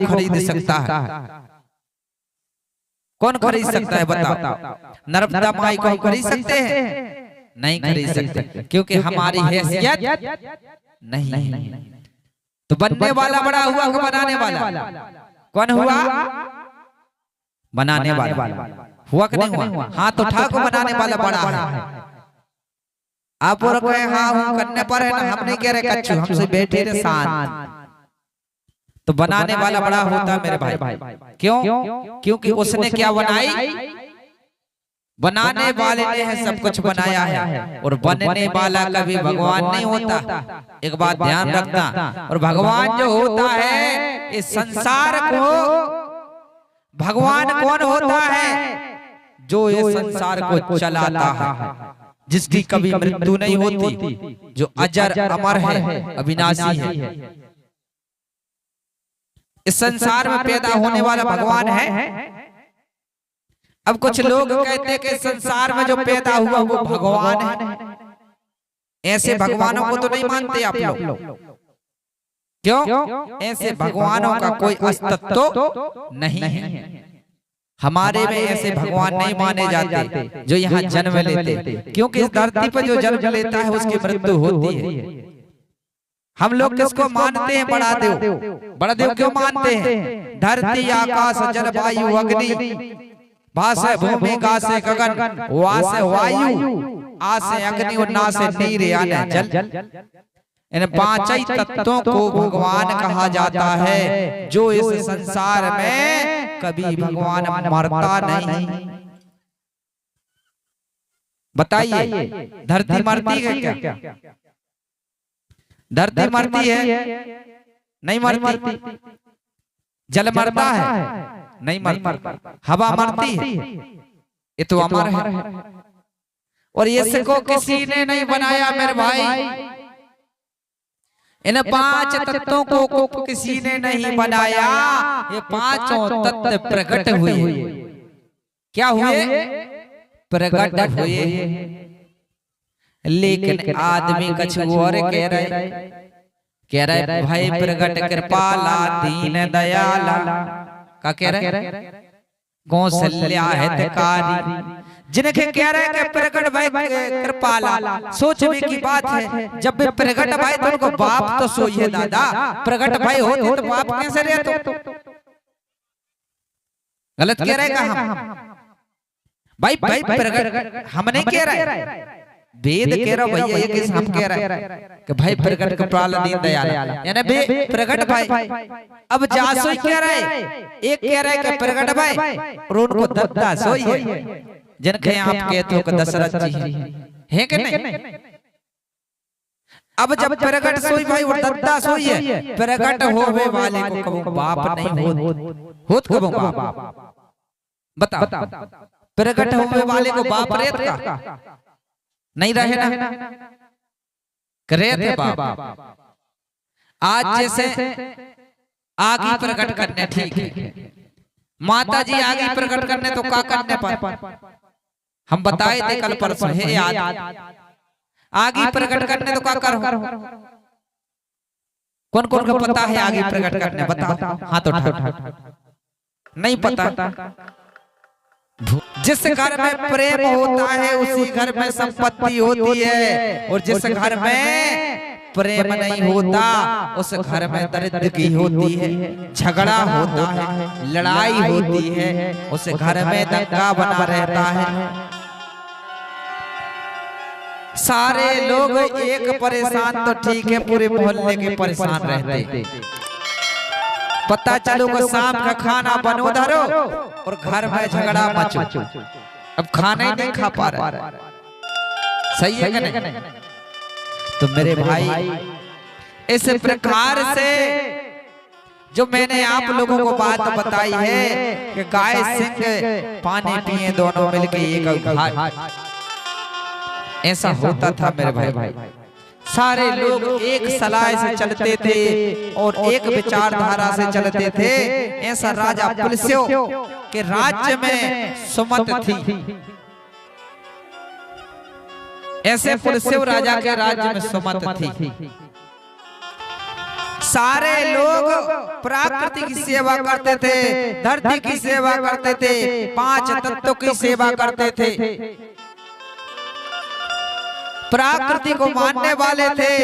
खरीद सकता है? कौन खरीद सकता है बताओ? नर्मदा माई को हम खरीद सकते हैं? नहीं खरीद सकते, क्योंकि हमारी हैसियत नहीं है। तो बनने वाला बड़ा हुआ कि बनाने वाला? कौन हुआ? बनाने वाला हुआ कि नहीं हुआ? हाथ उठा को बनाने वाला बड़ा है। आप और कहे हाँ हूँ करने पर है ना, हम नहीं कह रहे कच्चू, हमसे बैठे रहे शांत। तो बनाने वाला बड़ा होता मेरे भाई। क्यों? क्योंकि उसने क्या बनाई? बनाने वाले ने है सब कुछ बनाया है, और बनने वाला कभी भगवान नहीं होता। एक बात ध्यान रखना। और भगवान जो होता है इस संसार को, भगवान कौन होता है? जो ये संसार को चलाता है, जिसकी कभी मृत्यु नहीं होती, जो अजर अमर है, अविनाशी है। इस संसार में पैदा होने वाला भगवान है। अब कुछ लोग कहते हैं कि संसार में जो पैदा हुआ वो भगवान है। ऐसे भगवानों को तो नहीं मानते आप लोग? क्यों? ऐसे भगवानों का कोई अस्तित्व नहीं है। हमारे में ऐसे भगवान नहीं माने जाते जो यहाँ जन्म लेते, क्योंकि इस धरती पर जो जन्म लेता है उसकी मृत्यु होती है। हम लोग किसको मानते हैं? बड़ा देव। बड़ा देव क्यों मानते हैं? धरती आकाश जल वायु अग्नि, भासे भूमि गासे गगन, वासे वायु, आसे अग्नि और नासे नीर यानी जल। इन पांच ही तत्वों को भगवान कहा जाता है। जो इस संसार में कभी भगवान मरता नहीं। बताइए, धरती मरती है क्या? धरती मरती है? नहीं मरती। जल मरता है? नहीं मरता। हवा मरती है? ये तो अमर है। और इसको किसी ने नहीं बनाया मेरे भाई। इन पांच तत्वों को किसी ने नहीं बनाया। ये पांचों तत्व प्रकट हुए। क्या हुए? प्रकट हुए। लेकिन आदमी कुछ और कह रहे भाई प्रकट कृपाला दीन दयाला। क्या कह रहे? कौशल्या हितकारी। जिनके कह रहे हैं कि प्रकट भाई कृपाला, सोचने की बात है। जब भी प्रकट भाई तो उनको बाप तो सोई है दादा। प्रकट भाई होते तो बाप कैसे रहते? गलत कह रहे हैं हम? भाई प्रकट हम नहीं कह रहे, वेद कह रहा भैया। ये किस हम कह रहे हैं कि भाई प्रकट कृपाला दीन दयाला, यानी प्रकट भाई। अब जासोई कह रहे, एक कह रहे कि प्रकट भाई और उनको दत्ता सोई है। जिनके आप कहते हो कि दशरथ जी है कि नहीं? अब जब प्रकट सोई भाई और दत्ता सोई है, प्रकट होवे वाले को कबो बाप नहीं होत कबो बाप? बताओ, प्रकट होवे वाले को बाप रेत का नहीं रहे ना? करे थे बाप। आज जैसे आगे प्रकट करने, ठीक है, माता जी आगे प्रकट करने तो क्या करने पर हम बताए थे कल परसों है याद। आगे प्रकट करने तो क्या करो? कौन कौन को पता है आगे प्रकट करने? बताओ, हाथ उठाओ। नहीं पता। जिस घर में प्रेम होता है उसी घर में संपत्ति होती है, और जिस घर में प्रेम नहीं होता उस घर में दरिद्री होती है, झगड़ा होता है, लड़ाई होती है, उस घर में दंगा बना रहता है। सारे लोग एक परेशान तो ठीक है, पूरे मोहल्ले के परेशान रहते। पता चलो कि शाम का खाना बनो धरो और घर में झगड़ा मचो, अब खाना ही नहीं खा पा रहा। सही है कि नहीं? तो मेरे भाई इस प्रकार से जो मैंने आप लोगों को बात बताई है कि गाय सिंह पानी पिए दोनों मिलके एक घाट, ऐसा होता था मेरे भाई। सारे लोग एक सलाह से चलते थे और एक विचारधारा से चलते थे। ऐसा राजा पुलस्यो के राज्य में सुमत थी। ऐसे पुलस्यो राजा के राज्य में सुमत थी। सारे लोग प्रकृति की सेवा करते थे, धरती की सेवा करते थे, पांच तत्वों की सेवा करते थे, प्रकृति को मानने वाले थे।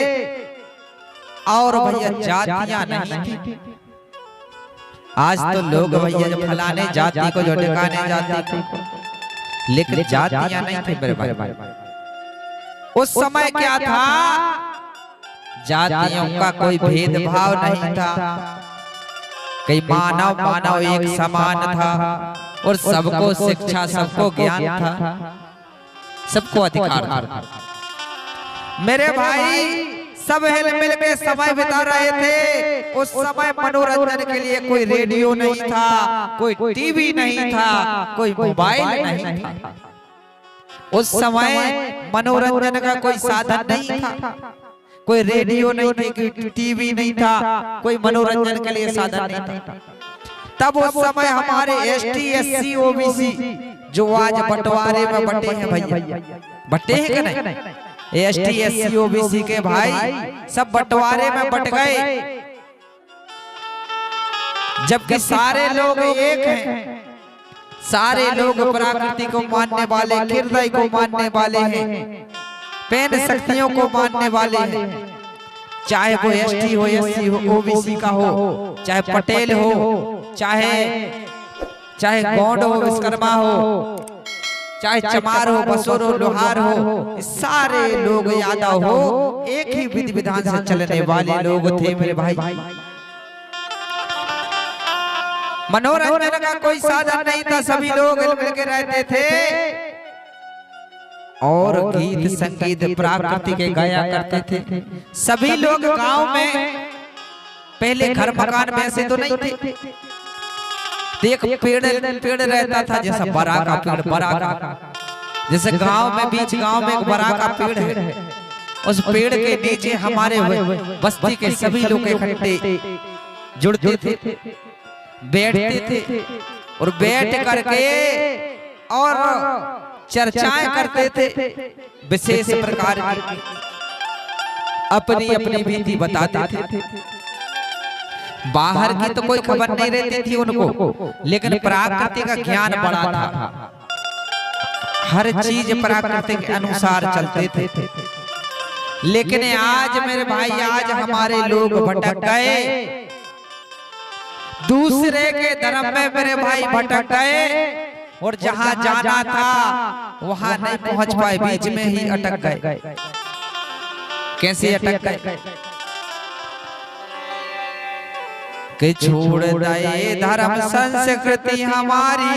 और भैया जातियां नहीं थी। आज तो लोग भैया जो फलाने जाति को, जो ढकाने जाति को, लेकिन जातियां नहीं थे मेरे भाई। उस समय क्या था, जातियों का कोई भेदभाव नहीं था, कई मानव मानव एक समान था, और सबको शिक्षा, सबको ज्ञान था, सबको अधिकार था। मेरे भाई सब हिल मिल के समय बिता रहे थे। उस समय मनोरंजन के लिए कोई रेडियो नहीं था, कोई टीवी नहीं था, कोई मोबाइल नहीं था। उस समय मनोरंजन का कोई साधन नहीं था, कोई रेडियो नहीं थी, कोई टीवी नहीं था, कोई मनोरंजन के लिए साधन नहीं था। तब उस समय हमारे ST SC OBC जो आज बंटवारे में बटे हैं भैया, बटे हैं कि नहीं? ST SC OBC के भाई सब बंटवारे में बट गए, जबकि सारे लोग एक हैं। सारे लोग प्रकृति को मानने वाले, हृदय को मानने वाले हैं, पेन शक्तियों को मानने वाले हैं। चाहे वो ST हो, SC हो, OBC का हो, चाहे पटेल हो, चाहे गौंड हो, विश्वकर्मा हो, चाहे चमार हो, बसोर हो, लोहार हो, सारे लोग यादव हो, एक ही विधि विधान से चलने वाले लोग थे मेरे भाई। मनोरंजन का कोई साधन नहीं था, सभी लोग मिल के रहते थे और गीत संगीत प्रकृति के गाया करते थे। सभी लोग गांव में पहले घर मकान में ऐसे तो नहीं थे, एक पेड़ रहता था, जैसा बरा का पेड़, बरा का, जैसे गांव में बीच गांव में एक बरा का पेड़ है, उस पेड़ के नीचे हमारे बस्ती के सभी लोग इकट्ठे जुड़ते थे, बैठते थे और बैठ करके और चर्चाएं करते थे, विशेष प्रकार की अपनी अपनी बीती बताते थे। बाहर की तो कोई खबर नहीं रहती थी उनको, लेकिन प्रकृति का ज्ञान बड़ा था, हर चीज प्रकृति के अनुसार चलते थे। लेकिन आज मेरे भाई, आज हमारे लोग भटक गए, दूसरे के धर्म में मेरे भाई भटक गए, और जहां जाना था वहां नहीं पहुंच पाए, बीच में ही अटक गए। कैसे अटक गए? कि छोड़ दे धर्म संस्कृति हमारी,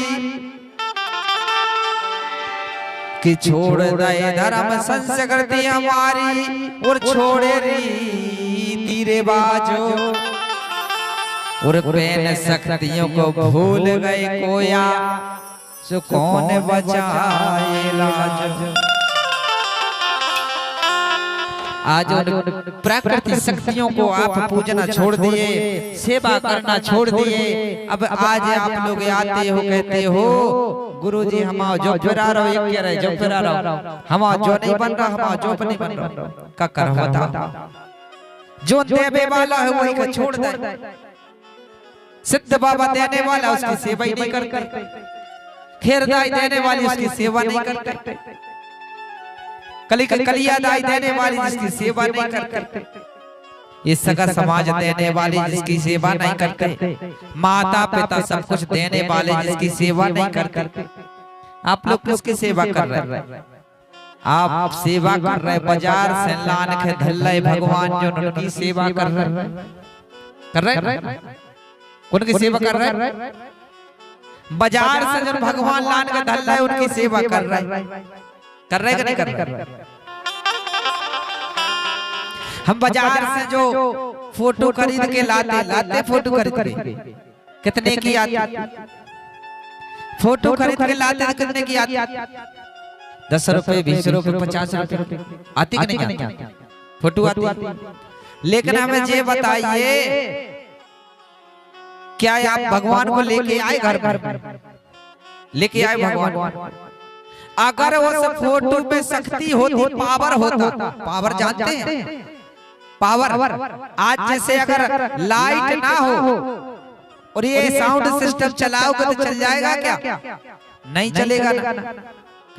कि छोड़ दे धर्म संस्कृति हमारी, और छोड़े रीति रिवाजो, और पेन शक्तियों को भूल गए कोया, सो कौन बचाए लाज। आज प्रकृति शक्तियों को आप पूजना छोड़ दिए, सेवा करना छोड़ दिए। अब आज आप लोग आते हो, कहते हो गुरुजी हम जो फिरा रहो, एक कह रहे जो फिरा रहो, हम जो नहीं बन रहा, हम जो नहीं बन रहा, का कर होता जो देवे वाला है वही को छोड़ दे। सिद्ध बाबा देने वाला उसकी सेवा ही नहीं करते, खैरदाई देने वाली उसकी सेवा नहीं करते, कलियादाई देने वाली जिसकी सेवा नहीं करते, ये सगा समाज देने वाली जिसकी सेवा नहीं करते, माता पिता सब कुछ देने वाले जिसकी सेवा नहीं करते। आप लोग किसकी सेवा कर रहे हैं? आप सेवा कर रहे बाजार से लान के धल्ले भगवान जो उनकी सेवा कर रहे, उनकी सेवा कर रहे, बाजार से जो भगवान लान के धल्ले उनकी सेवा कर रहे कि नहीं कर रहे? हम बाजार से जो फोटो खरीद के लाते फोटो खरीद के कितने की आती? फोटो खरीद के लाते कितने की आती? 10 रुपए, 20 रुपए, 50 रुपए आती कि नहीं आती? फोटो आती। लेकिन हमें ये बताइए, क्या आप भगवान को लेके आए घर में? लेके आए भगवान? अगर उस फोटो पे शक्ति होती, पावर होता, पावर जानते हैं? पावर। आज जैसे अगर लाइट ना हो और ये साउंड सिस्टम चलाओगे तो चल जाएगा क्या? नहीं चलेगा ना,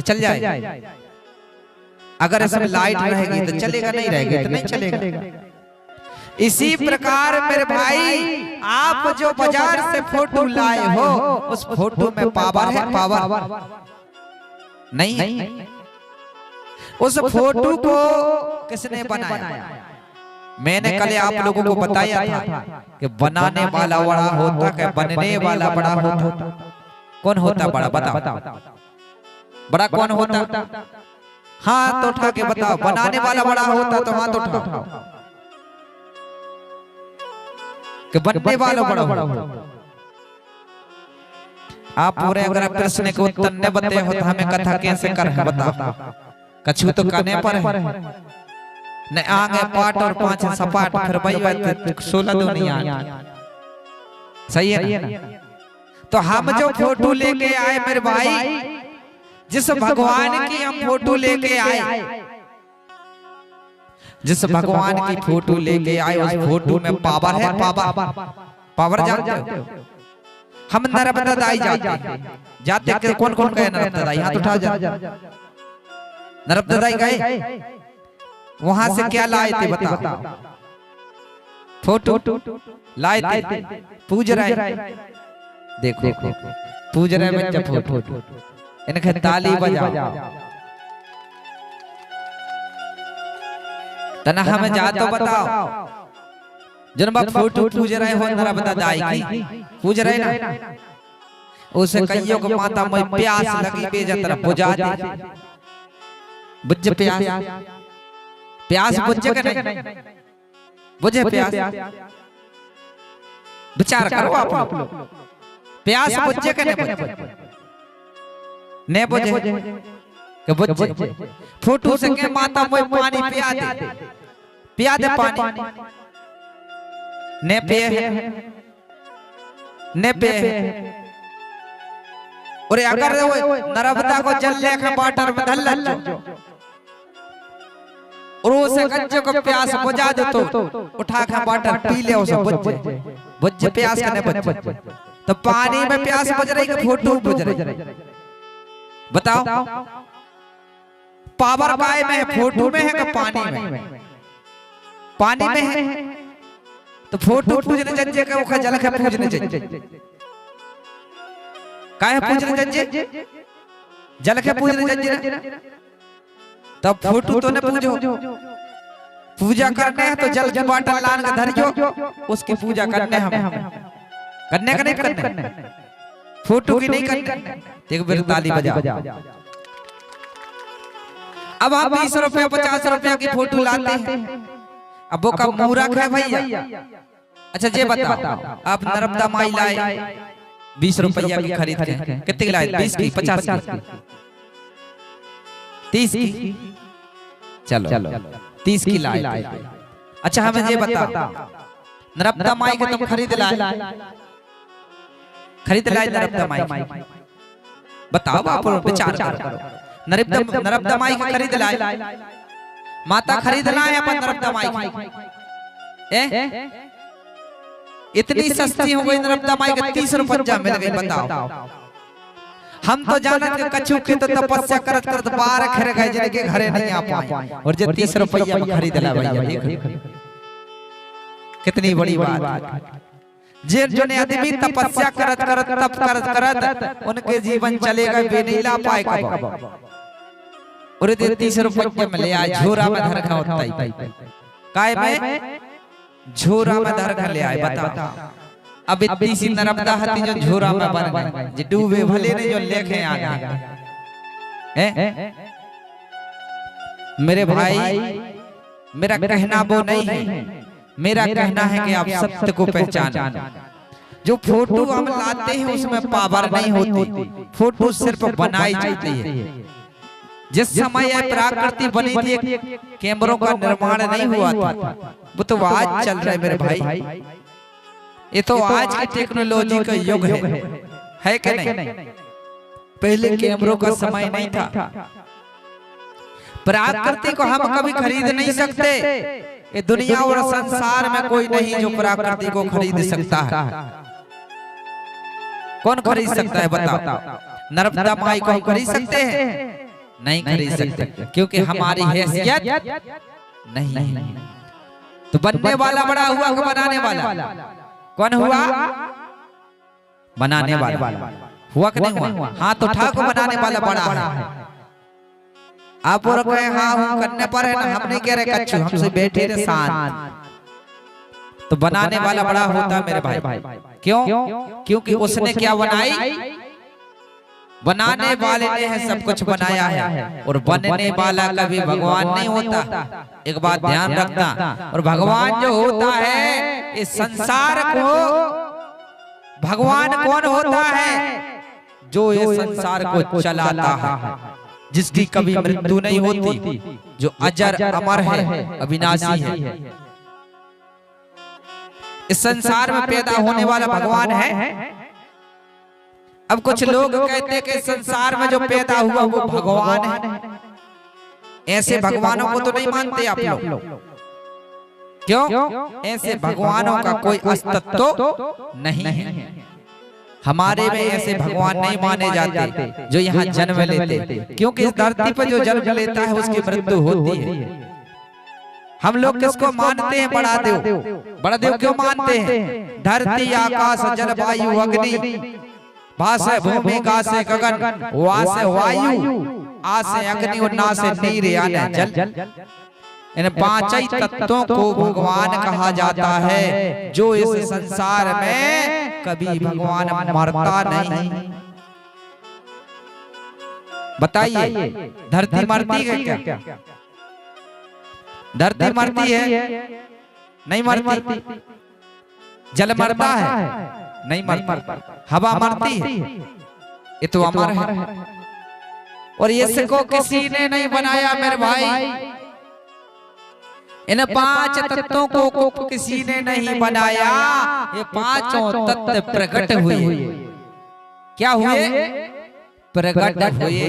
चल जाएगा। अगर इसमें लाइट रहेगी तो चलेगा, नहीं रहेगी तो नहीं चलेगा। इसी प्रकार मेरे भाई, आप जो बाजार से फोटो लाए हो उस फोटो में पावर है, पावर नहीं। उस फोटो को किसने बनाया? मैंने कल आप लोगों को बताया था कि बनाने वाला बड़ा होता है, बनने वाला बड़ा होता। कौन होता बड़ा? बताओ, बड़ा कौन होता? हाथ उठा के बताओ। बनाने वाला बड़ा होता तो हाथ उठाओ कि बनने वाला बड़ा होता। आप पूरे अगर प्रश्न के उत्तर न बते हो तो हमें कथा कैसे कर बताओ। कछु तो करने पर है न, आगे पाट और पांच सपाट, फिर वही 16 दुनिया। सही है ना? तो हम जो फोटो लेके आए मेरे भाई, जिस भगवान की हम फोटो लेके आए, जिस भगवान की फोटो लेके आए उस फोटो में पावर है, पावर जानते हो? हम नर्मदा दाई जाते कौन कौन गए नर्मदा दाई? हाथ उठा जा। नर्मदा दाई गए, वहां से क्या लाए थे बताओ? फोटो लाए थे, पूज रहे। देखो पूज रहे बच्चा फोटो, इनके ताली बजाओ। तना हमें जा तो बताओ, जन्म फोटो पूज रहे हो नर्मदा दाई की, पूज रहे ना? उसे कहियो को माता में प्यास लगी बेजतर बुझा दे। बुझ प्यास बुझे के नहीं? बुझे प्यास? विचार करो आप लोग, प्यास बुझे के नहीं बुझे? के बुझे। फोटो से के माता में पानी पिया दे पानी ने पे और अगर नर्मदा को जल लेकर वाटर में धल और उसे गंजे को प्यास बुझा दे तो उठा के वाटर पी ले, उसे बुझ प्यास करने बुझ। तो पानी में प्यास बुझ रही कि फोटो बुझ रही? बताओ। पावर काय में है? फोटो में है कि पानी में? पानी में है तो फोटो पूजने जंजे का वो जल के पूजने जंजे काहे पूजने जंजे? जल के पूजने जंजे। तब फोटो तो न पूजो, पूजा करने है तो जल की बाटल लान के धरियो, उसकी पूजा करने हमें करने का नहीं करने, फोटो की नहीं करने। देखो मेरे ताली बजा। अब आप 20 रुपया 50 रुपया की फोटो लाते हैं, अब वो का मूर्ख है भैया। अच्छा ये बताओ, आप नर्मदा माई लाए 20 रुपया की खरीद के, कितनी लाए? 20 की, 50 की, 30 की? चलो 30 की लाए। अच्छा हमें ये बताओ, नर्मदा माई के तुम खरीद लाए नर्मदा माई? बताओ आप विचार करो। नर्मदा माई के खरीद लाए, माता खरीद लाए अपन नर्मदा माई की। इतनी सस्ती हो गई नर्मदा माई के, 30 रुपया मिल गई। बताओ, हम तो जानत के कछु के तो तपस्या करत करत बार खरे गए जिनके घरे नहीं आ पाए, और जे 30 रुपया में खरीद ला भैया। देखो कितनी बड़ी बात। जे जो ने आदमी तपस्या करत करत तप करत करत उनके जीवन चलेगा बे नहीं ला पाए कब। और 30 रुपया में ले आए, झोरा में धर के होता ही काय में झोरा में धर के ले आए। बताओ, अब इतनी सी नर्मदा हती जो झोरा में बन गए, जो डूबे भले नहीं जो लेके आ गए। मेरे भाई, मेरा कहना वो नहीं है, मेरा कहना है कि आप सत्य को पहचानें। जो फोटो हम लाते हैं उसमें पावर नहीं होती, फोटो सिर्फ बनाई जाती है। जिस समय प्रकृति बनी थी कैमरों का निर्माण नहीं हुआ था, वो तो आज चल रहा है मेरे भाई। ये तो आज की टेक्नोलॉजी का युग है कि नहीं? पहले कैमरों का समय नहीं था। प्रकृति को हम कभी खरीद नहीं सकते, ये दुनिया और संसार में कोई नहीं जो प्रकृति को खरीद सकता है। कौन खरीद सकता है बताओ? नर्मदा माई को खरीद सकते हैं? नहीं खरीद सकते, क्योंकि हमारी हैसियत नहीं। तो बनने वाला बड़ा हुआ कि बनाने वाला? कौन हुआ? बनाने वाला हुआ कि नहीं हुआ? हाथ उठा को बनाने वाला बड़ा है। आप और कहे हाँ हूँ करने पर है ना, हम नहीं कह रहे कच्चू, हमसे बैठे रहे शांत। तो बनाने वाला बड़ा होता है मेरे भाई। क्यों? क्योंकि उसने क्या बनाई? बनाने वाले ने है सब कुछ बनाया है, और बनने वाला कभी भगवान नहीं होता। एक बात ध्यान रखना। और भगवान जो होता है इस संसार को, भगवान कौन होता है? जो ये संसार को चलाता है, जिसकी कभी मृत्यु नहीं होती, जो अजर अमर है, अविनाशी है। इस संसार में पैदा होने वाला भगवान है। अब कुछ लोग कहते हैं कि संसार में जो पैदा हुआ वो भगवान है। ऐसे भगवानों को तो नहीं मानते आप लोग? क्यों? ऐसे भगवानों का कोई अस्तित्व नहीं है। हमारे में ऐसे भगवान नहीं माने जाते जो यहाँ जन्म लेते, क्योंकि इस धरती पर जो जन्म लेता है उसकी मृत्यु होती है। हम लोग किसको मानते हैं? बड़ा देव। बड़ा देव क्यों मानते हैं? धरती आकाश जल वायु अग्नि, भासे भूमि गासे गगन, वासे वायु, आसे अग्नि और नासे नीर यानी जल। इन पांच ही तत्वों को भगवान कहा जाता है। जो इस संसार में कभी भगवान मरता नहीं। बताइए, धरती मरती है क्या? धरती मरती है? नहीं मरती। जल मरता है? नहीं मरता। हवा मरती है? ये तो अमर है। और इसको किसी ने नहीं बनाया मेरे भाई। इन पांच तत्वों को किसी ने नहीं बनाया। ये पांचों तत्व प्रकट हुए। क्या हुए? प्रकट हुए।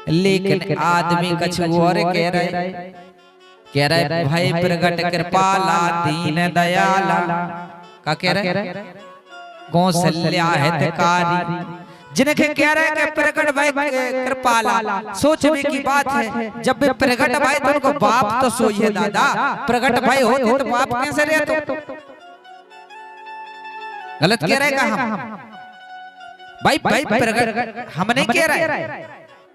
लेकिन आदमी कुछ और कह रहे भाई प्रकट कृपाला दीन दयाला। क्या कह रहे? कौशल्या हितकारी। जिनके कह रहे कि प्रकट भाई कृपाला, सोचने की बात है। जब भी प्रकट भाई तो उनको बाप तो सोई है दादा। प्रकट भाई होते तो बाप कैसे रहते? गलत कह रहे हम भाई। प्रकट हम नहीं कह रहे,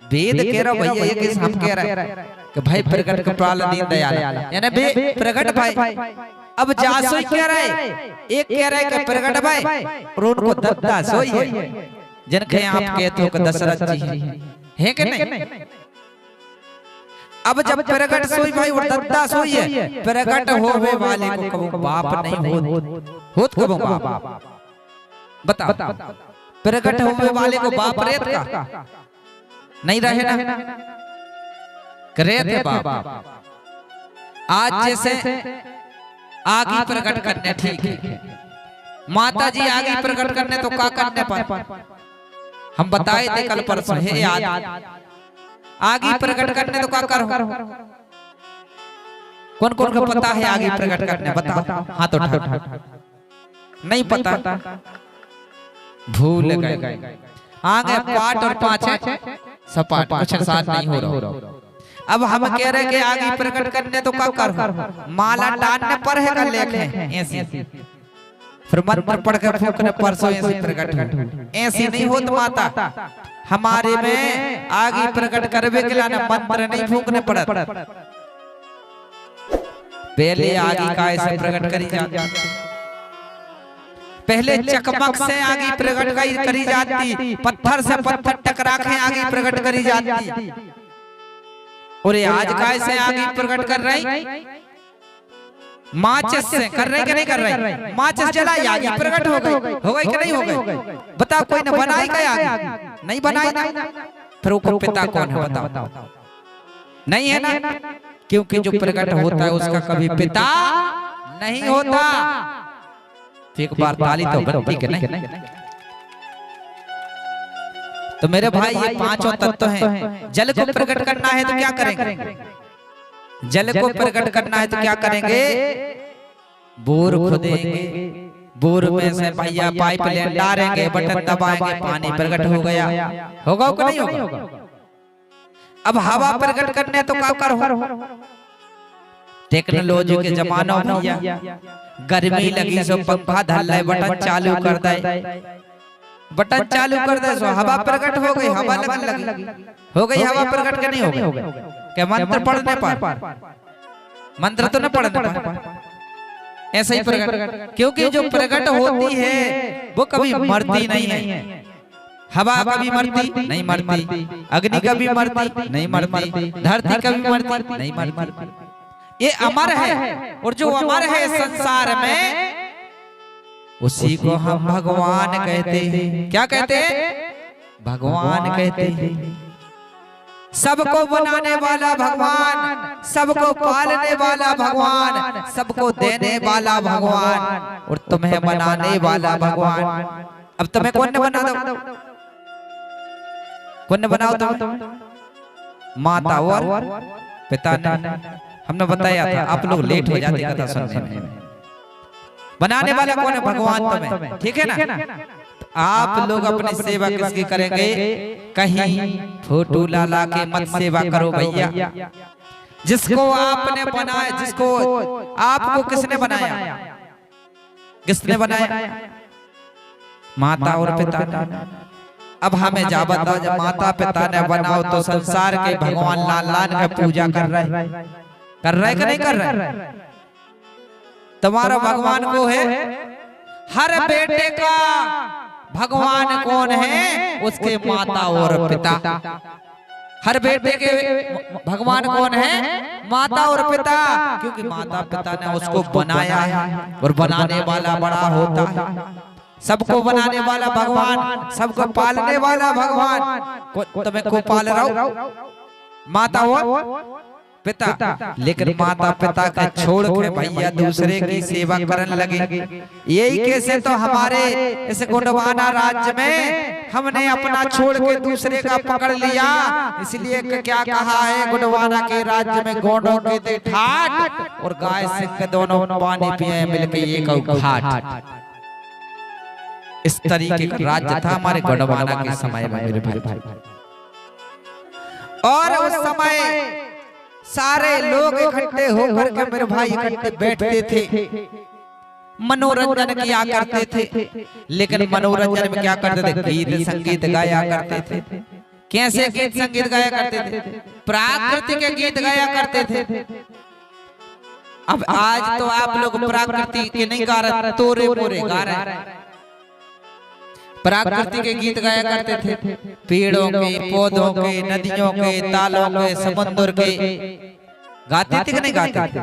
वेद कह रहा भैया। ये किस हम कह रहे कि भाई प्रकट कृपाला दीन दयाला, यानी बे प्रकट भाई। अब जासोई कह रहे, एक कह रहे कि प्रकट भाई, और उनको दद्दा सोई है। जिनके आप कहते हो कि दशरथ जी है कि नहीं? अब जब प्रकट सोई भाई और दद्दा सोई है, प्रकट होवे वाले को कबो बाप नहीं होत कबो बाप? बता, प्रकट होवे वाले को बाप रेत का नहीं रहे ना? करे थे बाप। आज जैसे आगे प्रकट करने, ठीक है, माता जी आगे प्रकट करने तो क्या करने पर हम बताए थे कल परसों है याद। आगे प्रकट करने तो क्या करो? कौन कौन को पता है आगे प्रकट करने? बताओ, हाथ उठा। नहीं पता, भूल गए। आगे पाठ और पाछे सपाट, कुछ साथ नहीं हो रहा। अब हम कह रहे कि आगे प्रकट करने तो क्या करो? माला डालने पर है का लेख है ऐसी, फिर मंत्र पढ़ कर फूकने परसों ऐसे प्रकट। ऐसी नहीं होत माता। हमारे में आगे प्रकट करवे के लिए मंत्र नहीं फूकने पड़त। पहले आगे का ऐसे प्रकट करी जाती, पहले चकमक से आगे प्रकट करी जाती, पत्थर से पत्थर टकरा के आगे प्रकट करी जाती। और आज कैसे आगे प्रकट कर रही? माचिस से कर रहे कि नहीं कर रहे? माचिस जलाई आगे प्रकट हो गई कि नहीं हो गई? बताओ, कोई ने बनाई क्या आगे? नहीं बनाई। फिर वो पिता कौन है बताओ? नहीं है ना? क्योंकि जो प्रकट होता है उसका कभी पिता नहीं होता। एक बार ताली तो बनती कि नहीं? तो मेरे भाई ये पांचों तत्व हैं। जल को प्रकट करना है तो क्या करेंगे? जल को प्रकट करना है तो क्या करेंगे? बोर खोदेंगे, बोर में से भैया पाइप लाइन डालेंगे, बटन दबाएंगे, पानी प्रकट हो गया। होगा कि नहीं होगा? अब हवा प्रकट करने तो क्या करो? टेक्नोलॉजी के जमाना भैया, गर्मी लगी सो पंखा धल है, बटन चालू कर दे, बटन चालू कर दे सो हवा प्रकट हो गई, हवा लगने लगी, हो गई हवा प्रकट के नहीं हो गई? क्या मंत्र पढ़ने पर? मंत्र तो न पढ़ने पर, ऐसा ही प्रकट, क्योंकि जो प्रकट होती है वो कभी मरती नहीं है। हवा कभी मरती नहीं मरती, अग्नि कभी मरती नहीं मरती, धरती कभी मरती नहीं मरती, ये अमर है। और जो अमर है संसार में उसी को हम भगवान कहते हैं। क्या कहते हैं? भगवान कहते हैं। सबको बनाने वाला भगवान, सबको पालने वाला भगवान, सबको देने वाला भगवान, और तुम्हें बनाने वाला भगवान। अब तुम्हें कौन ने बना दो? कौन ने बनाओ तुम्हें? माता और पिता ने। हमने बताया था, आप लोग लेट हो जाते कथा सुनने में। बनाने वाला कौन है? भगवान तुम्हें, ठीक है ना? तो आप लोग अपनी सेवा किसकी करेंगे? कहीं फोटो ला के मत सेवा करो भैया। जिसको आपने बनाया, जिसको आपको किसने बनाया? किसने बनाया? माता और पिता ने। अब हमें जा बताओ, जब माता पिता ने बनाओ तो संसार के भगवान लाल लाल का पूजा कर रहे कि नहीं कर रहे? तुम्हारा भगवान को है? हर बेटे का भगवान कौन है? उसके माता और पिता। हर बेटे के भगवान कौन है? माता और पिता, क्योंकि माता पिता ने उसको बनाया है, और बनाने वाला बड़ा होता है। सबको बनाने वाला भगवान, सबको पालने वाला भगवान। तुम्हें को पाल रहा हो? माता और पिता। लेकिन माता पिता का छोड़ के भैया दूसरे की सेवा करने लगे। यही कैसे तो हमारे इस गोंडवाना राज्य में हमने अपना छोड़ के दूसरे का पकड़ लिया। इसलिए क्या कहा है? गोंडवाना के राज्य में गोंडों के थे ठाट, और गाय सिंह के दोनों पानी पिए मिलके एक घाट। इस तरीके का राज्य था हमारे गोंडवाना के समय में मेरे भाई। और उस समय सारे लोग इकट्ठे होकर के मेरे भाई इकट्ठे बैठते थे, मनोरंजन किया करते थे। लेकिन मनोरंजन में क्या करते थे? गीत संगीत गाया करते थे। कैसे गीत संगीत गाया करते थे? प्राकृति के गीत गाया करते थे। अब आज तो आप लोग प्राकृति के नहीं गा रहे, तोरे मोरे गा रहे। प्राकृतिक के गीत गाया करते थे, पेड़ों के, पौधों के, नदियों के, तालों के, समुद्र के गाते थे कि नहीं गाते थे?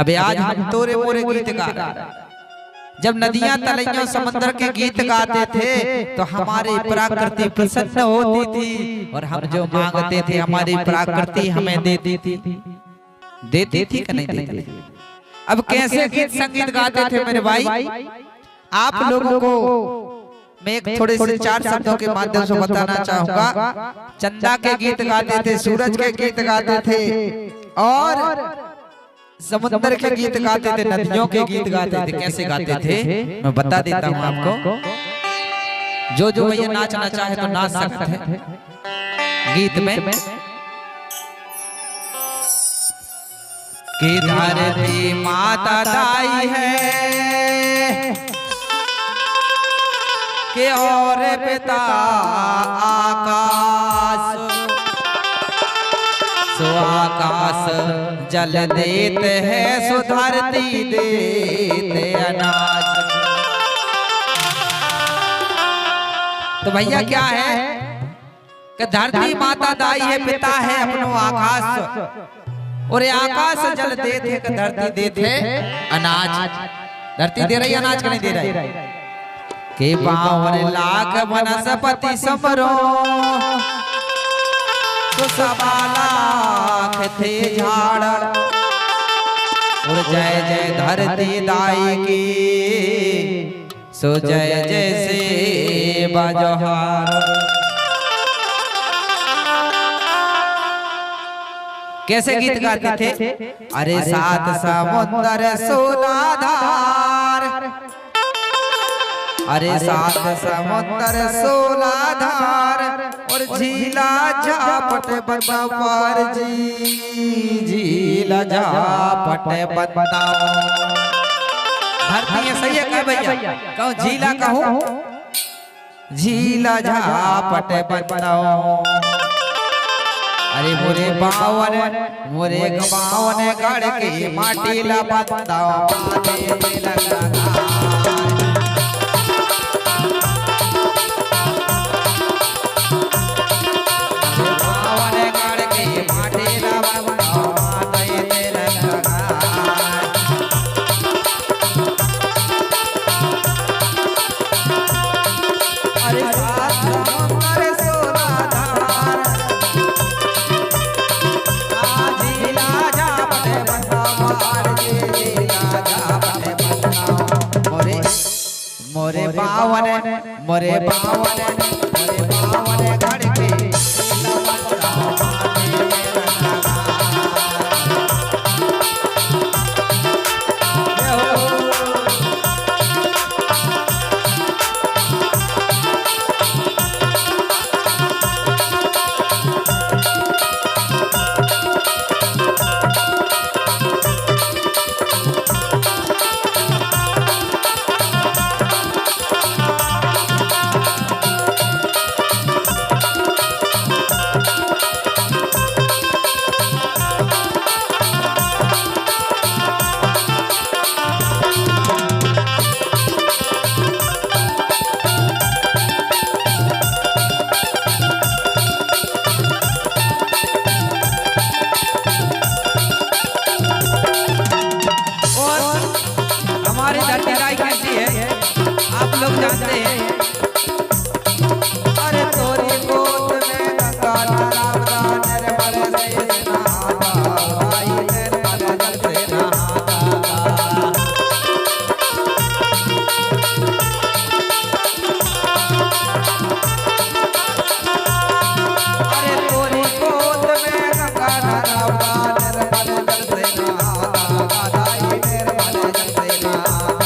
अबे आज हम तोरे मोरे गीत गा रहे। जब नदियां तलैया समुद्र के गीत गाते थे तो हमारी प्रकृति प्रसन्न होती थी, और हम जो मांगते थे हमारी प्रकृति हमें देती थी। देती थी कि नहीं देती थी? अब कैसे गीत संगीत गाते थे मेरे भाई? आप लोगों को मैं एक थोड़े से चार शब्दों के माध्यम से बताना चाहूंगा। चंदा के गीत गाते थे, सूरज के गीत गाते थे, और समुद्र के गीत गाते थे, नदियों के गीत गाते थे। कैसे गाते थे मैं बता देता हूँ आपको। जो जो भैया नाचना चाहे तो नाच सकते हैं गीत में। कि धरती माता दाई है, के और पिता आकाश, सो आकाश जल देते हैं, सो धरती देते अनाज। तो भैया क्या है कि धरती माता दाई है, पिता है अपनो आकाश, और आकाश जल देते कि धरती देते अनाज। धरती दे रही अनाज का नहीं दे रही। के 52 लाख वनस्पति समरो, तो 1.25 लाख थे झाड़, और जय जय धरती दाई की, सो जय जय से बजोहार। कैसे गीत गाते थे? अरे सात समुंदर 16 धार, अरे सात समुंदर 16 धार और झीला झापट बना पार जी, झीला झापट बना। धरती ये सही है क्या भैया? कहूँ झीला कहूँ, झीला झापट बनाओ। अरे मोरे बावन मोरे गबावन गढ़ के माटी ला बताओ माथे पे लगा। बावन गढ़ के माटी ला बताओ माथे पे लगा। अरे मोरे बावन मोरे बावन मोरे बावन गढ़ के जानते हैं। अरे तोरी गोद में गंगा नर्मदा निर्मल से नहाता, भाई निर्मल जल से नहाता। अरे तोरी गोद में गंगा नर्मदा निर्मल जल से नहाता, भाई निर्मल जल से नहाता।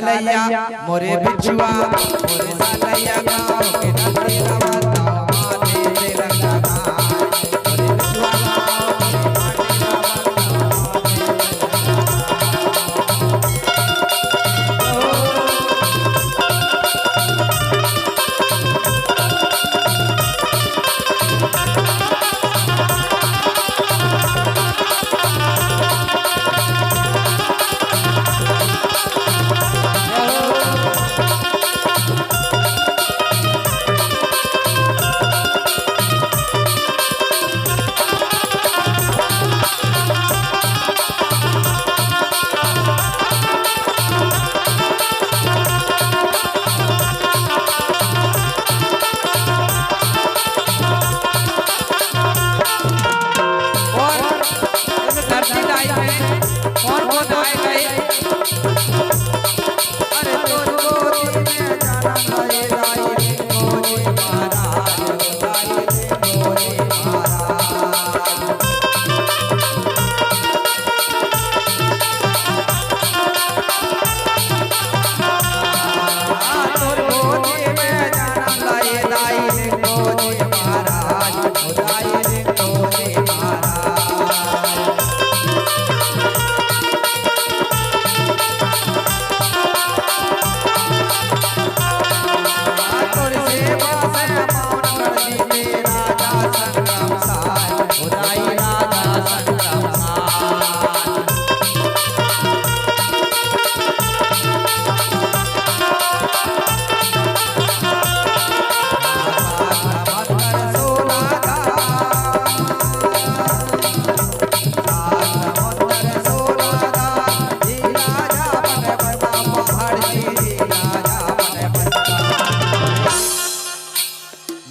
सालैया मोरे बिछुआ मोरे सालैया गाँव के नंदी रवाता माथे से लगा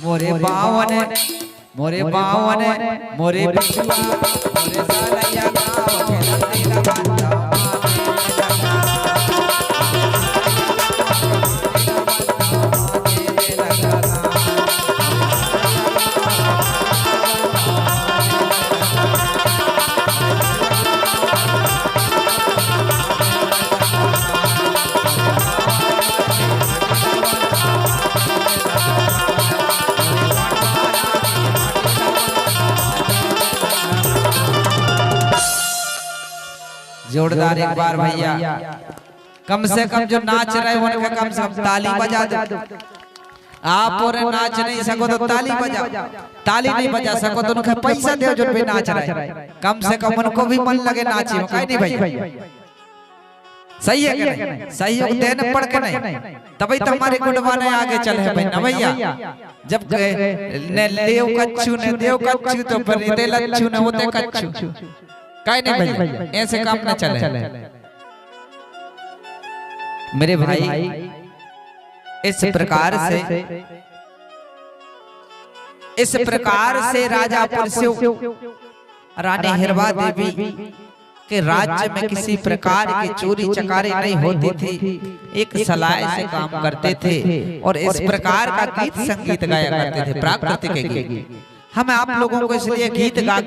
मोरे बिछुआ मोरे बावन मोरे बिछुआ मोरे सालैया गाँव के नंदी रवाता जोरदार एक बार भैया कम से कम जो नाच रहे हैं उनका कम से कम ताली बजा दो। आप और नाच नहीं सको तो ताली बजाओ, ताली नहीं बजा सको तो उनका पैसा दो जो पे नाच रहे हैं, कम से कम उनको भी मन लगे नाचे कहीं नहीं भैया। सही है कि नहीं? सहयोग देना पड़ के नहीं तभी तो हमारे गुणवाने आगे चले हैं भाई ना भैया। जब ने देव कच्छु ने देव कच्छु तो फिर दे लच्छु ने होते कच्छु काहे नहीं भैया, ऐसे काम न चले मेरे भाई। इस प्रकार से राजा परशु रानी हिरवा देवी के राज्य में किसी प्रकार की चोरी चकारी नहीं होती थी, एक सलाह से काम करते थे और इस प्रकार का गीत संगीत गाया करते थे, प्राकृतिक गीत। हम आप लोगों को इसलिए गीत गा